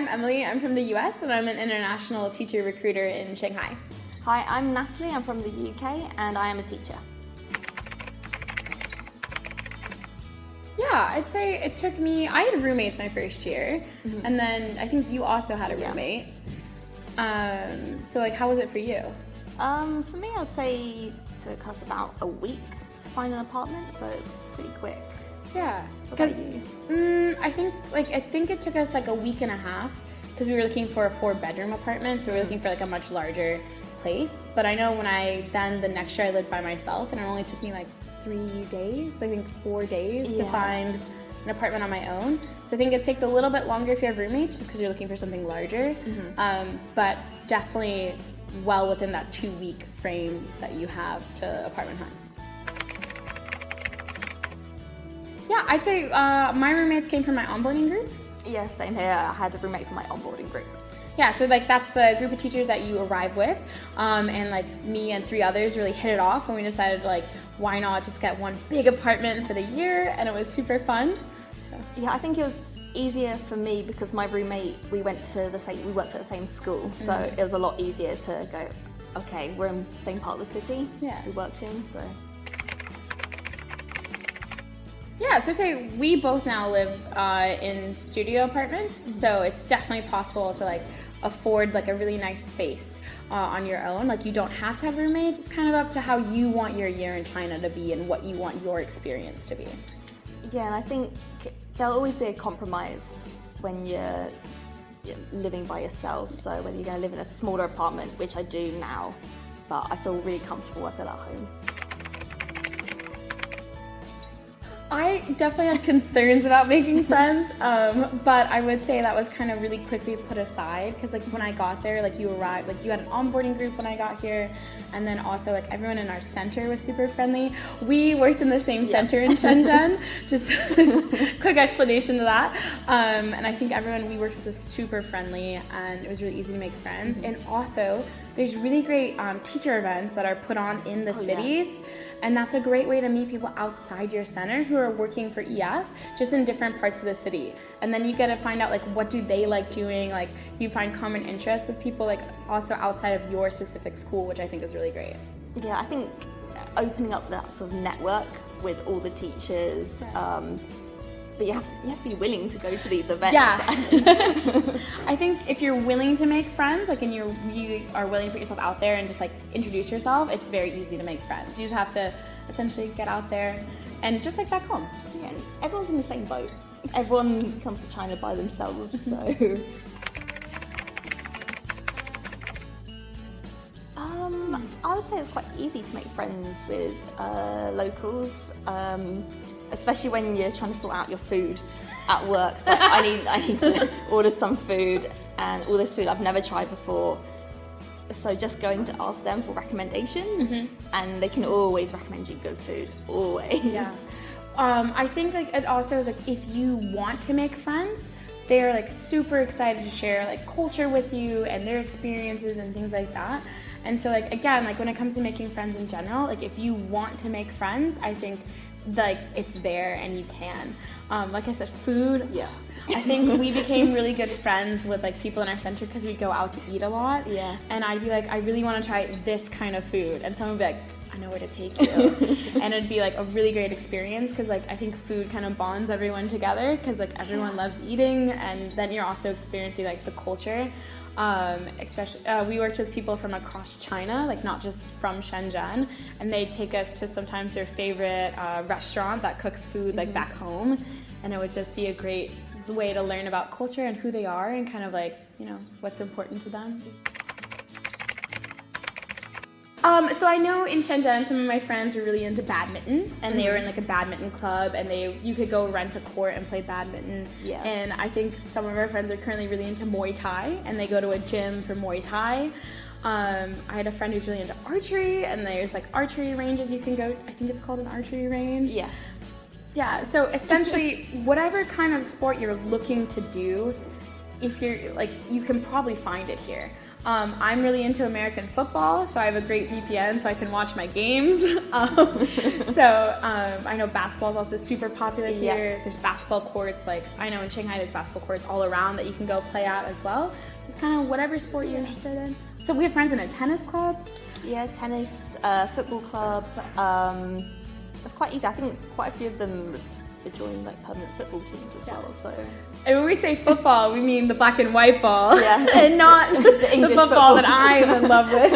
I'm Emily. I'm from the US and I'm an international teacher recruiter in Shanghai. Hi, I'm Natalie. I'm from the UK and I am a teacher. Yeah, I'd say it took me, I had roommates my first year, and then I think you also had a roommate. So like, how was it for you? For me, I'd say it took us about a week to find an apartment, so it's pretty quick. Yeah, What about you? I think it took us like a week and a half because we were looking for a 4-bedroom apartment, so we were looking for like a much larger place. But I know the next year I lived by myself, and it only took me like 3 days, I think 4 days to find an apartment on my own. So I think it takes a little bit longer if you have roommates, just because you're looking for something larger. But definitely well within that 2-week frame that you have to apartment hunt. Yeah, I'd say my roommates came from my onboarding group. Yeah, same here. I had a roommate from my onboarding group. Yeah, so like that's the group of teachers that you arrive with, and like me and 3 others really hit it off, and we decided like why not just get one big apartment for the year, and it was super fun. So. Yeah, I think it was easier for me because my roommate, we worked at the same school, so it was a lot easier to go, okay, we're in the same part of the city we worked in, so. Yeah, so I'd say we both now live in studio apartments, so it's definitely possible to like afford like a really nice space on your own. Like you don't have to have roommates. It's kind of up to how you want your year in China to be and what you want your experience to be. Yeah, and I think there'll always be a compromise when you're living by yourself. So whether you're going to live in a smaller apartment, which I do now, but I feel really comfortable. I feel at home. I definitely had concerns about making friends, but I would say that was kind of really quickly put aside because like when I got there, like you arrived, like you had an onboarding group when I got here, and then also like everyone in our center was super friendly. We worked in the same center in Shenzhen, just quick explanation to that, and I think we worked with was super friendly and it was really easy to make friends. And also there's really great teacher events that are put on in the cities, and that's a great way to meet people outside your center who are working for EF, just in different parts of the city. And then you get to find out like what do they like doing, like you find common interests with people like also outside of your specific school, which I think is really great. Yeah, I think opening up that sort of network with all the teachers, but you have to be willing to go to these events. Yeah. I think if you're willing to make friends, like, and you are willing to put yourself out there and just like introduce yourself, it's very easy to make friends. You just have to essentially get out there and just like back home. Yeah, and everyone's in the same boat. Everyone comes to China by themselves, so. I would say it's quite easy to make friends with locals. Especially when you're trying to sort out your food at work. Like, I need to order some food, and all this food I've never tried before. So just going to ask them for recommendations, and they can always recommend you good food, always. Yeah. I think like it also is like if you want to make friends, they're like super excited to share like culture with you and their experiences and things like that. And so like again, like when it comes to making friends in general, like if you want to make friends, I think like it's there and you can. Like I said, food. Yeah. I think we became really good friends with like people in our center because we go out to eat a lot. Yeah. And I'd be like, I really want to try this kind of food, and someone would be like, I know where to take you. And it'd be like a really great experience because like I think food kind of bonds everyone together because like everyone loves eating, and then you're also experiencing like the culture. Especially we worked with people from across China, like not just from Shenzhen, and they take us to sometimes their favorite restaurant that cooks food like back home, and it would just be a great way to learn about culture and who they are and kind of like, you know, what's important to them. So I know in Shenzhen, some of my friends were really into badminton, and they were in like a badminton club, and you could go rent a court and play badminton. Yeah. And I think some of our friends are currently really into Muay Thai, and they go to a gym for Muay Thai. I had a friend who's really into archery, and there's like archery ranges you can go. I think it's called an archery range. Yeah. Yeah. So essentially, whatever kind of sport you're looking to do, if you're like, you can probably find it here. I'm really into American football, so I have a great VPN so I can watch my games. I know basketball is also super popular here. There's basketball courts, like I know in Shanghai there's basketball courts all around that you can go play at as well. So it's kind of whatever sport you're interested in. So we have friends in a tennis club. Yeah, tennis, football club. It's quite easy. I think quite a few of them join like permanent football teams as well. So. And when we say football, we mean the black and white ball, and not the English football that I am in love with.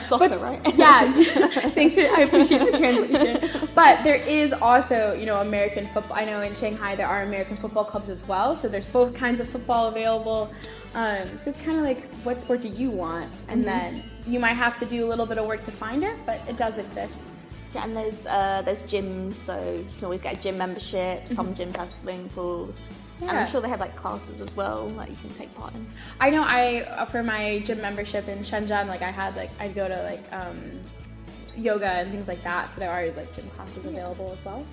Soccer, right? Yeah, thanks. I appreciate the translation. But there is also, American football. I know in Shanghai there are American football clubs as well. So there's both kinds of football available. So it's kind of like, what sport do you want? And then you might have to do a little bit of work to find it, but it does exist. Yeah, and there's gyms, so you can always get a gym membership. Some gyms have swimming pools. Yeah. And I'm sure they have like classes as well that you can take part in. I know for my gym membership in Shenzhen, I'd go to yoga and things like that. So there are like gym classes available as well.